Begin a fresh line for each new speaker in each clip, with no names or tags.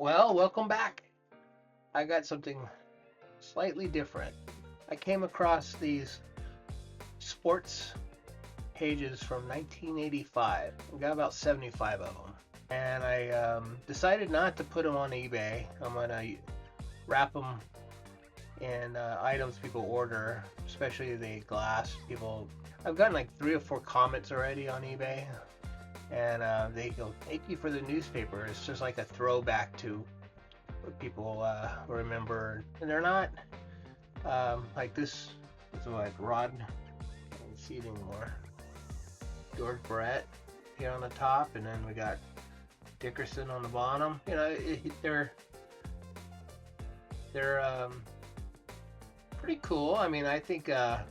Well, welcome back. I got something slightly different. I came across these sports pages from 1985. We got about 75 of them. And I decided not to put them on eBay. I'm going to wrap them in items people order, especially the glass. I've gotten like 3 or 4 comments already on eBay. And they go, thank you for the newspaper. It's just like a throwback to what people remember. And they're not like this. It's like Rod. I can't see it anymore. George Brett here on the top, and then we got Dickerson on the bottom. They're pretty cool. I mean, I think they're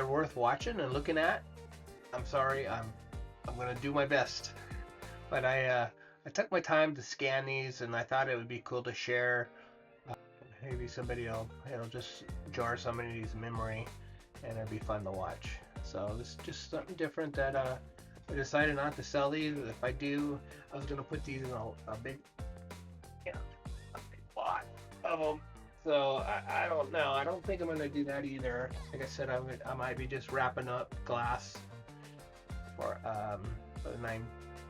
worth watching and looking at. I'm sorry, I'm gonna do my best, but I took my time to scan these, and I thought it would be cool to share. Maybe somebody will, it'll just jar somebody's memory, and it'd be fun to watch. So this is just something different that I decided not to sell these. If I do, I was gonna put these in a big, a big lot of them. So I don't know. I don't think I'm gonna do that either. Like I said, I might be just wrapping up glass for the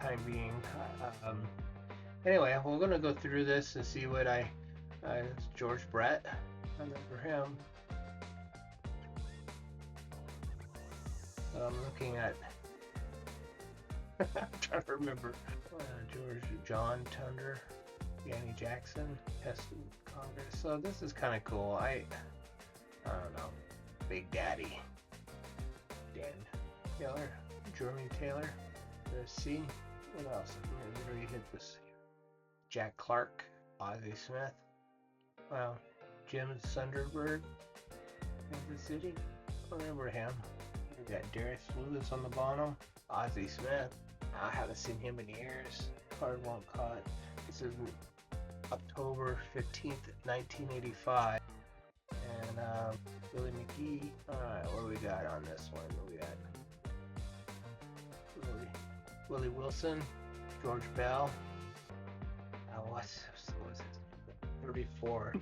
time being. Anyway, we're gonna go through this and see what it's George Brett. I remember him. I'm looking at. I'm trying to remember. John Tunder, Danny Jackson, Heston Congress. So this is kind of cool. I don't know. Big Daddy, Dan Taylor, Jeremy Taylor. Let's see. What else? Where you hit this? Jack Clark, Ozzie Smith. Wow. Jim Sunderberg, Kansas City. I remember him. We got Darius Lewis on the bottom. Ozzie Smith. I haven't seen him in years. Card won't cut. This is October 15th, 1985. And Billy McGee. Alright, what do we got on this one? What do we got? Willie Wilson, George Bell. What was it? 34.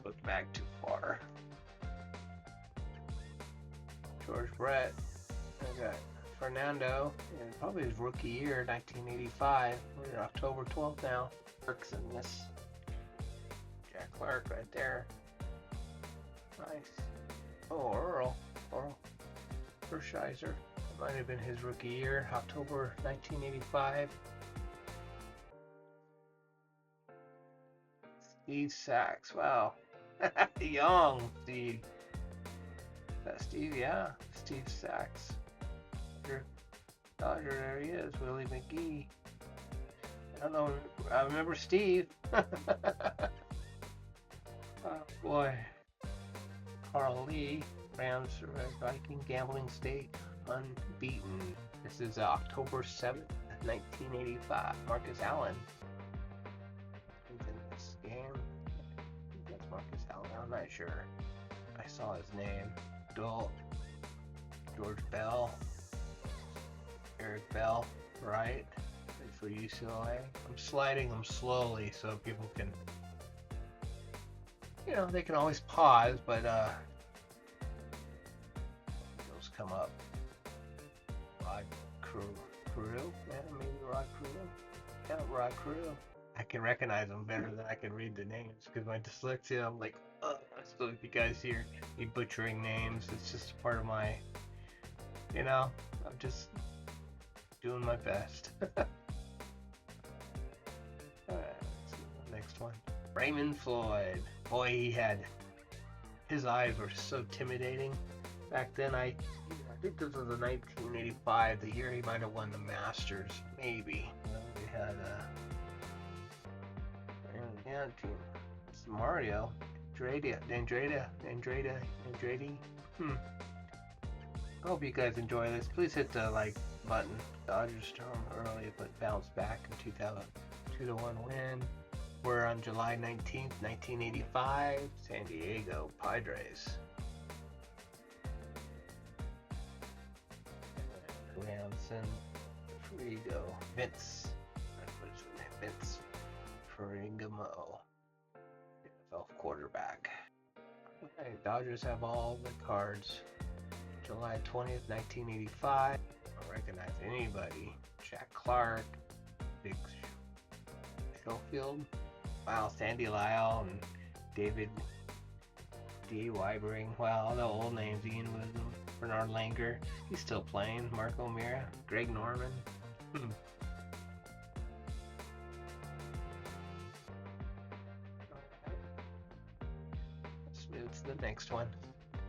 Look back too far. George Brett. I got Fernando, and probably his rookie year, 1985. We're in October 12th now. Clark's in this. Jack Clark right there. Nice. Oh, Earl Hershiser. Might have been his rookie year, October 1985. Steve Sachs, wow. Young Steve. Is that Steve? Yeah, Steve Sachs. Dodger, there he is, Willie McGee. I don't know, I remember Steve. Oh boy. Carl Lee, Rams, Viking, Gambling State, unbeaten. This is October 7th, 1985. Marcus Allen is in this game. That's Marcus Allen. I'm not sure. I saw his name. George Bell, Eric Bell, right? For UCLA. I'm sliding them slowly so people can, they can always pause, but those come up. Rod Crew, yeah, maybe Rod Crew. Yeah, Rod Crew. I can recognize them better than I can read the names because my dyslexia. I'm like, so if you guys hear me butchering names, it's just part of my, I'm just doing my best. Alright, let's see the next one. Raymond Floyd. Boy, his eyes were so intimidating. Back then, I think this was in 1985, the year he might have won the Masters, maybe. We had it's Mario, Andreda. I hope you guys enjoy this. Please hit the like button. Dodgers storm early, but bounced back in 2000, 2-1 win. We're on July 19th, 1985, San Diego Padres. Williamson, Frigo, Vince, Vince Ferrigamo, NFL quarterback. Okay, Dodgers have all the cards. July 20th, 1985. I don't recognize anybody. Jack Clark, Big Schofield. Wow, Sandy Lyle and David D. Weibering. Wow, all the old names. Ian Wisdom, Bernard Langer. He's still playing. Mark O'Meara, Greg Norman. Let's move to the next one.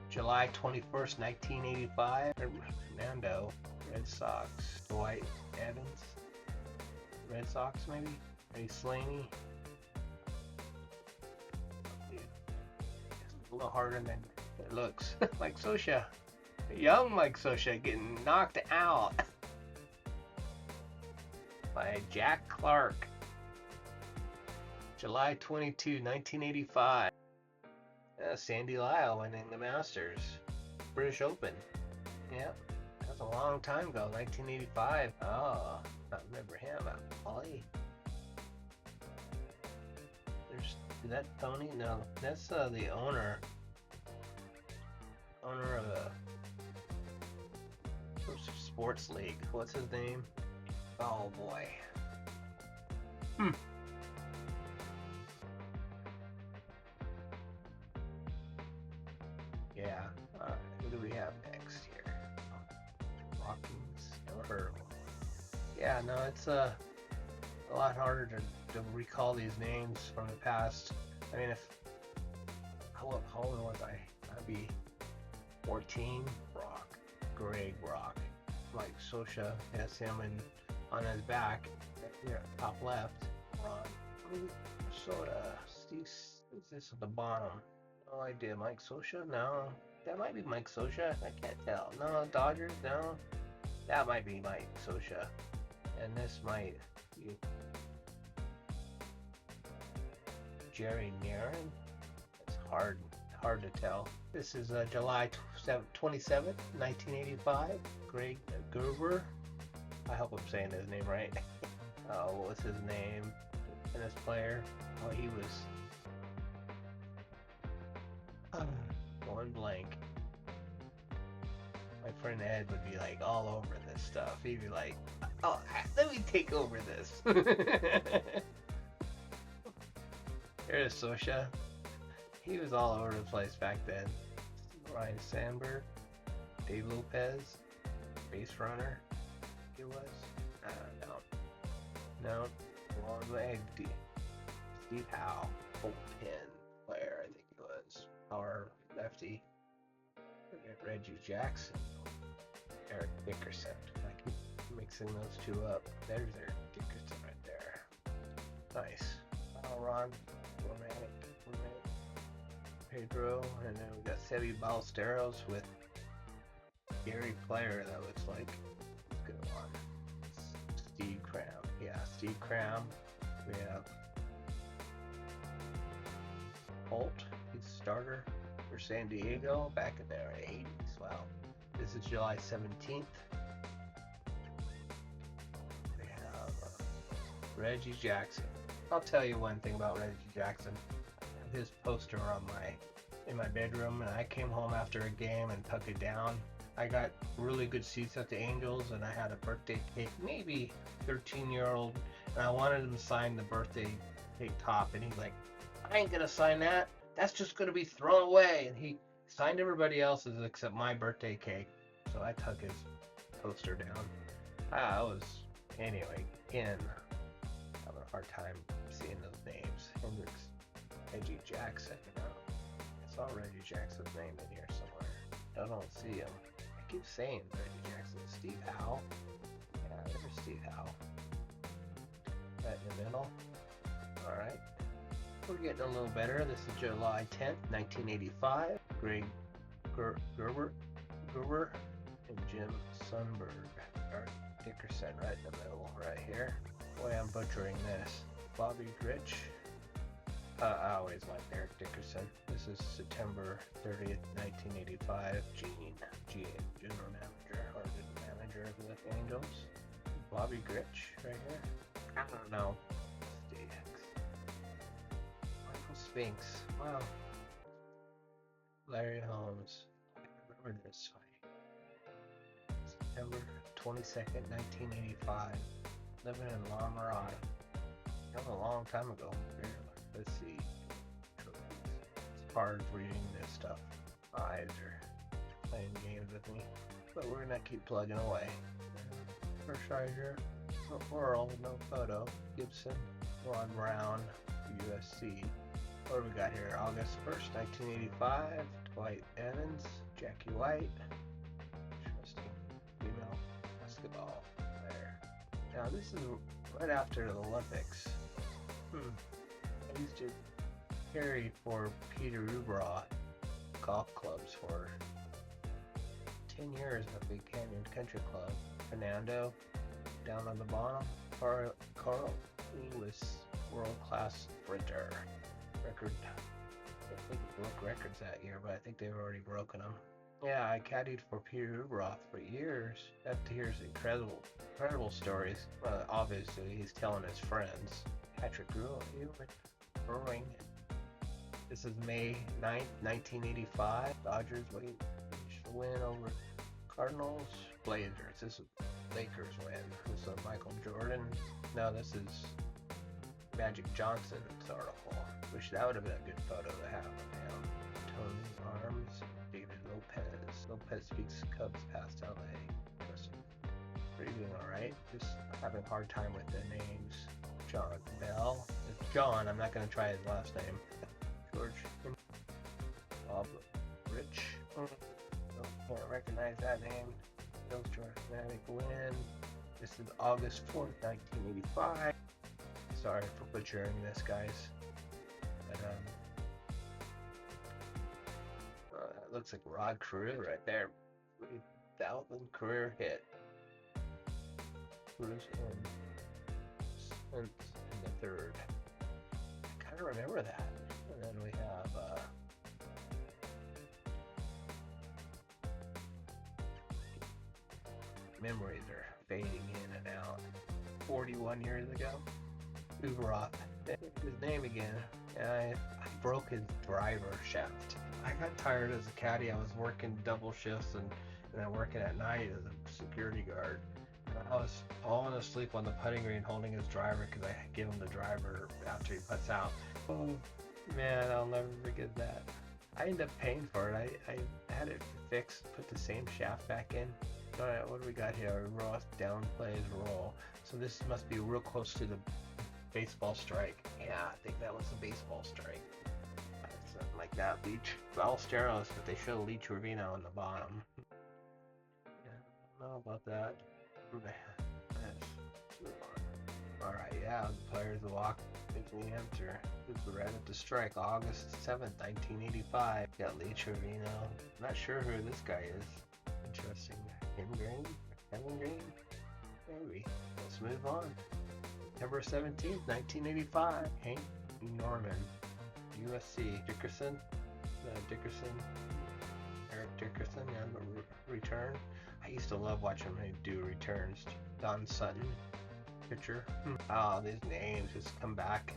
July 21st, 1985. Fernando, Red Sox. Dwight Evans, Red Sox maybe? Ray Slaney. It's a little harder than it looks. Mike Scioscia. Young Mike Scioscia getting knocked out by Jack Clark. July 22, 1985. Sandy Lyle winning the Masters. British Open. Yep. That's a long time ago. 1985. Oh, I remember him. Ollie. Is that Tony? No, that's the owner. Owner of a sports league. What's his name? Oh boy. Yeah. Alright, who do we have next here? Watkins. Never heard of him. Yeah, no, it's a lot harder to recall these names from the past. I mean, how old was I? I'd be 14. Brock. Greg Brock. Mike Scioscia. Yes, him and on his back. Here, top left. Ron. Soda. Steve. Who's this at the bottom? No idea. Mike Scioscia? No. That might be Mike Scioscia. I can't tell. No. Dodgers? No. That might be Mike Scioscia. And this might be Jerry Narin. It's hard to tell. This is July 27th, 1985. Greg Gerber. I hope I'm saying his name right. What was his name? Tennis player. Oh, he was going blank. My friend Ed would be like all over this stuff. He'd be like, "Oh, let me take over this." Here's Scioscia. He was all over the place back then. Ryan Sandberg, Dave Lopez, base runner. He was. I don't know. No, wrong leg. Steve Howe, bullpen player. I think he was. Power lefty. Reggie Jackson, Eric Dickerson. I keep mixing those two up. There's Eric Dickerson right there. Nice. Ron Romantic, Pedro, and then we got Sebi Ballesteros with Gary Player. That looks like it's a good one. Steve Cram. Yeah, Steve Cram. We have Holt. He's a starter for San Diego back in their 80s. Wow. This is July 17th. We have Reggie Jackson. I'll tell you one thing about Reggie Jackson. I have his poster on in my bedroom, and I came home after a game and tucked it down. I got really good seats at the Angels, and I had a birthday cake, maybe 13-year-old, and I wanted him to sign the birthday cake top, and he's like, "I ain't gonna sign that. That's just gonna be thrown away." And he signed everybody else's except my birthday cake, so I took his poster down. Anyway, having a hard time seeing those names. Hendricks, Reggie Jackson. I saw Reggie Jackson's name in here somewhere. I don't see him. I keep saying Reggie Jackson. Steve Howe. Yeah, there's Steve Howe. Right in the middle. Alright. We're getting a little better. This is July 10th, 1985. Greg Gerber and Jim Sundberg. Eric Dickerson right in the middle, right here. Boy, I'm butchering this. Bobby Rich. I always liked Eric Dickerson. This is September 30th, 1985. Gene, general manager, or the manager of the Angels. Bobby Grich right here. I don't know. Sphinx. Wow. Larry Holmes. I remember this fight. September 22nd, 1985. Living in La Mirada. That was a long time ago. Let's see. It's hard reading this stuff. My eyes are playing games with me. But we're gonna keep plugging away. First treasure. Oral, no photo. Gibson. Ron Brown. USC. What do we got here? August 1st, 1985. Dwight Evans. Jackie White. Interesting. Female basketball there. Now this is right after the Olympics. I used to carry for Peter Ubraw golf clubs for 10 years at Big Canyon Country Club. Fernando down on the bottom. Carl Lewis, world-class sprinter. Record. I think he broke records that year, but I think they've already broken them. Yeah, I caddied for Peter Ubraw for years. After here's incredible stories. Obviously, he's telling his friends. Patrick Brewing. This is May 9th, 1985. Dodgers win over Cardinals. Blazers. This is Lakers win. This is Michael Jordan. No, this is Magic Johnson's article. Wish that would have been a good photo to have of him. Tony's arms. David Lopez. Lopez speaks Cubs past LA. Pretty doing alright. Just having a hard time with the names. John Bell. It's John. I'm not going to try his last name. George. Bob Rich. Can't recognize that name. Bill's dramatic win. This is August 4th, 1985. Sorry for butchering this, guys. But, that looks like Rod Carew right there. 3,000 career hit. Cruz in the third. I kind of remember that. And then we have memories are fading in and out. 41 years ago, Uberoth. His name again. And I broke his driver shaft. I got tired as a caddy. I was working double shifts and then working at night as a security guard. I was falling asleep on the putting green holding his driver because I give him the driver after he puts out. Oh man, I'll never forget that. I ended up paying for it. I had it fixed, put the same shaft back in. Alright, what do we got here? Roth downplays roll. So this must be real close to the baseball strike. Yeah, I think that was a baseball strike. Something like that. Leach. Ballesteros, but they show Leach Ravino on the bottom. Yeah, I don't know about that. Alright, yeah, the players walk into the answer. This is right at the strike, August 7th, 1985. Got Lee Trevino. Not sure who this guy is. Interesting. Kevin Green? Maybe. Let's move on. September 17th, 1985. Hank Norman. USC. Dickerson. Eric Dickerson on the return. I used to love watching him do returns. Don Sutton, pitcher. Oh, these names just come back.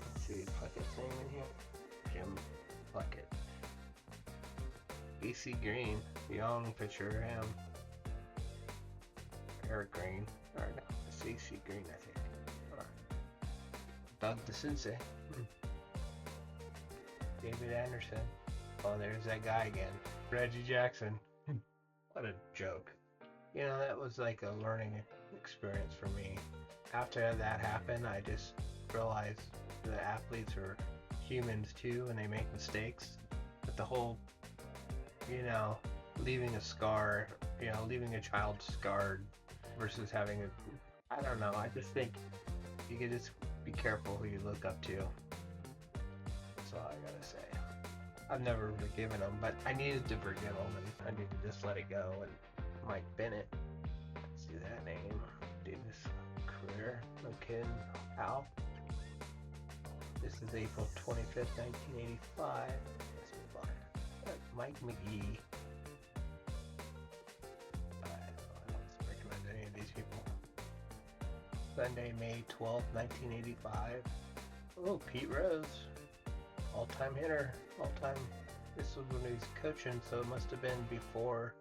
Let's see Puckett's name in here. Jim Puckett. AC Green, young pitcher, him. Eric Green. Or no, it's AC Green, I think. Doug DeCince. David Anderson. Oh, there's that guy again. Reggie Jackson. What a joke. You know, that was like a learning experience for me. After that happened, I just realized that athletes are humans too and they make mistakes. But the whole, leaving a scar, leaving a child scarred versus having I don't know, I just think you can just be careful who you look up to. That's all I gotta say. I've never forgiven him, but I needed to forgive him and I need to just let it go. And Mike Bennett, let's see that name. Davis career, no kidding. Al. This is April 25th, 1985. Let's move on. Mike McGee. I don't recommend any of these people. Sunday, May 12th, 1985. Oh, Pete Rose. all-time hitter, all-time. This was when he was coaching, so it must have been before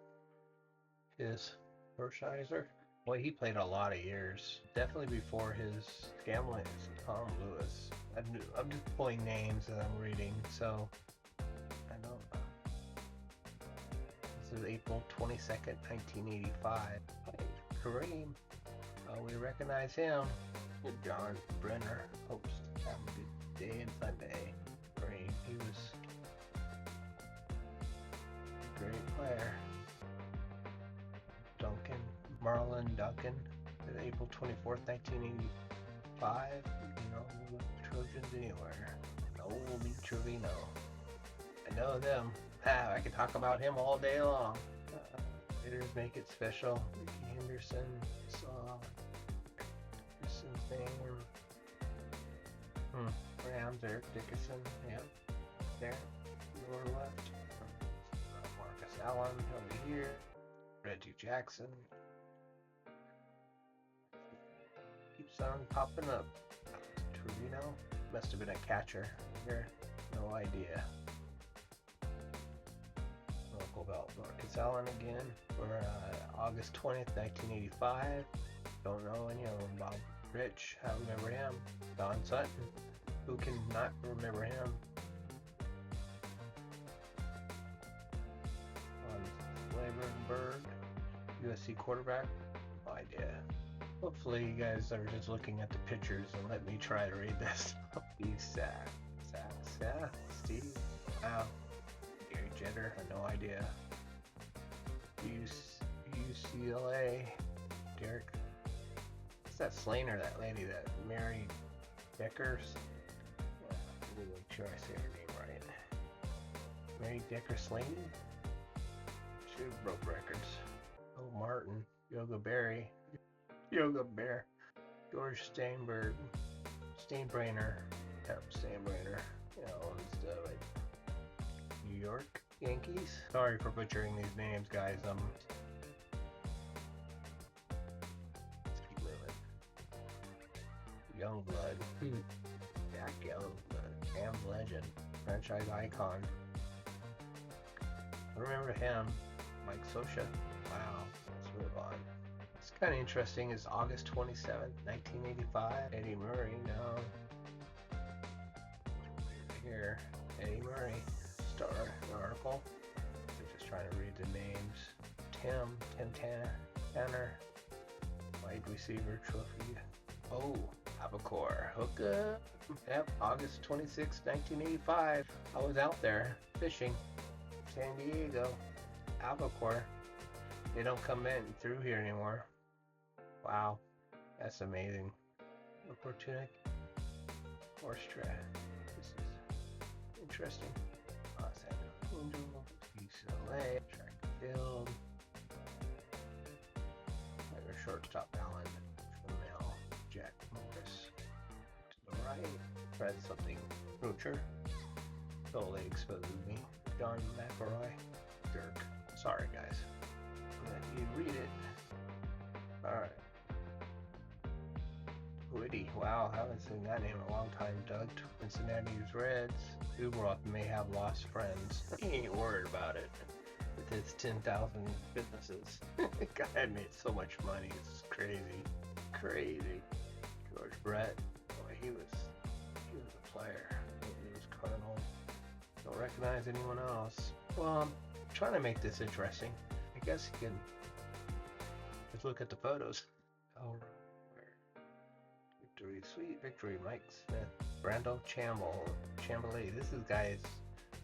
his Hershiser. Well, he played a lot of years. Definitely before his gambling. Tom Lewis. I'm just pulling names that I'm reading, so I don't. This is April 22nd, 1985. Kareem. We recognize him. John Brenner. Hopes have a good day and Sunday. Kareem. He was a great player. Duncan. Marlon Duncan. April 24th, 1985. You know, Trojans anywhere. Old Trevino. I know them. I could talk about him all day long. Hitters make it special. Ricky Henderson. Saw Henderson's name. Rams, Eric Dickerson. Yep. There. Lower left. Marcus Allen over here. Reggie Jackson. Keeps on popping up. Trevino. Must have been a catcher here. No idea. Local belt. Marcus Allen again for August 20th, 1985. Don't know any of them. Bob Rich, I remember him. Don Sutton, who can not remember him? Slavenberg, USC quarterback. No idea. Hopefully you guys are just looking at the pictures and let me try to read this. Steve Steve. Wow. Gary Jeter, I had no idea. UCLA. Derek. What's that Slainer, that lady, that Mary Deckers? Let me make sure I say her name right. Mary Decker Slaney? She broke records. Oh, Martin. Yoga Berry. Yoga Bear. George Steinberg. Steinbrenner. Yep, Steinbrenner. You know, like New York Yankees. Sorry for butchering these names, guys. Let's keep moving. Youngblood. Jack Youngblood. Rams legend. Franchise icon. I remember him. Mike Scioscia. Wow. Let's move on. It's kind of interesting. It's August 27th, 1985. Eddie Murray. No. Here. Eddie Murray. Star article. I'm just trying to read the names. Tim Tanner, wide receiver trophy. Oh, Abacore. Hook up. Yep, August 26, 1985. I was out there fishing. San Diego. Abacore. They don't come in through here anymore. Wow, that's amazing. Opportunic. Horse track. This is interesting. Los Angeles, UCLA, track and field. Your shortstop Allen, Mel, Jack Morris. To the right, Fred something. Rocher. Totally exposes me. John McElroy. Dirk. Sorry, guys. Let you read it. Alright. Whitty. Wow, I haven't seen that name in a long time. Doug. Cincinnati's Reds. Uberoth may have lost friends. He ain't worried about it. With his 10,000 businesses. The guy made so much money. It's crazy. Crazy. George Brett. Boy, he was a player. He was Cardinal. Don't recognize anyone else. Well, I'm trying to make this interesting. I guess you can just look at the photos. Oh, Victory Sweet. Victory Mike Smith. Brando Chambly. This guy is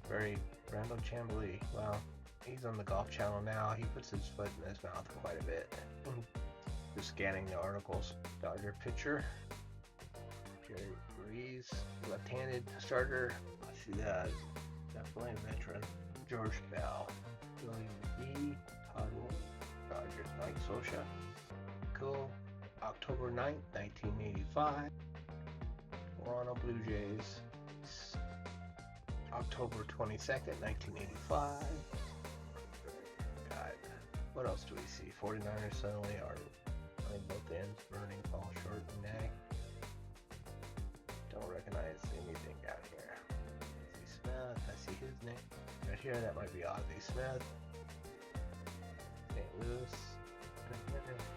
very Brando Chambly. Wow. He's on the Golf Channel now. He puts his foot in his mouth quite a bit. Just scanning the articles. Dodger pitcher. Jerry Reese. Left-handed starter. I see that. Definitely a veteran. George Bell. William McGee. Todd Wood. Dodgers. Mike Scioscia. Cool. October 9th, 1985. Toronto Blue Jays. October 22nd, 1985. God. What else do we see? 49ers suddenly are playing both ends, burning, fall short, and nag. Don't recognize anything down here. here, that might be Ozzie Smith. St. Louis.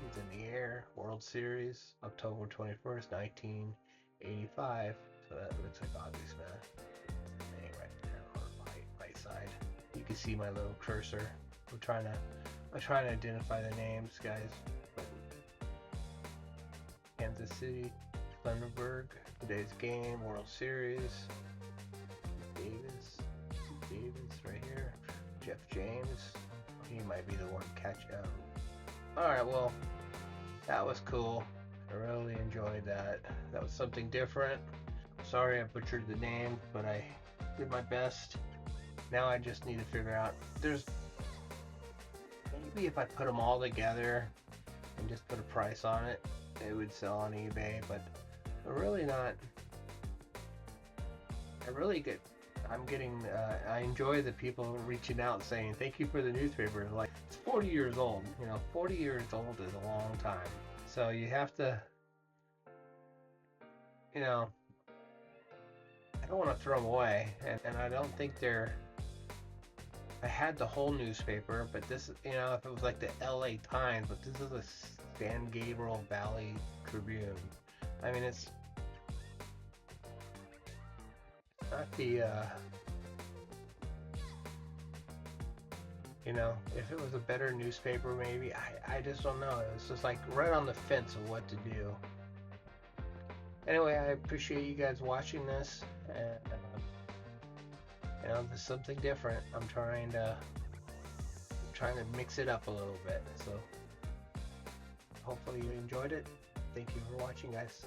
He's in the air. World Series, October 21st, 1985. So that looks like Ozzie Smith. Name right there on the right side. You can see my little cursor. I'm trying to identify the names, guys. Kansas City, Thunderbird, today's game, World Series. Davis right here. Jeff James. He might be the one to catch out. Alright, well, that was cool. I really enjoyed that. That was something different. Sorry I butchered the name, but I did my best. Now I just need to figure out, maybe if I put them all together and just put a price on it, it would sell on eBay, but they're really not. I enjoy the people reaching out saying thank you for the newspaper. Like, it's 40 years old. 40 years old is a long time. So you have to, I don't want to throw them away, and I don't think I had the whole newspaper, but this, if it was like the LA Times, but this is a San Gabriel Valley Tribune. I mean, it's not the, if it was a better newspaper, maybe, I just don't know. It's just like right on the fence of what to do. Anyway, I appreciate you guys watching this, and there's something different. I'm trying to mix it up a little bit. So hopefully you enjoyed it. Thank you for watching, guys.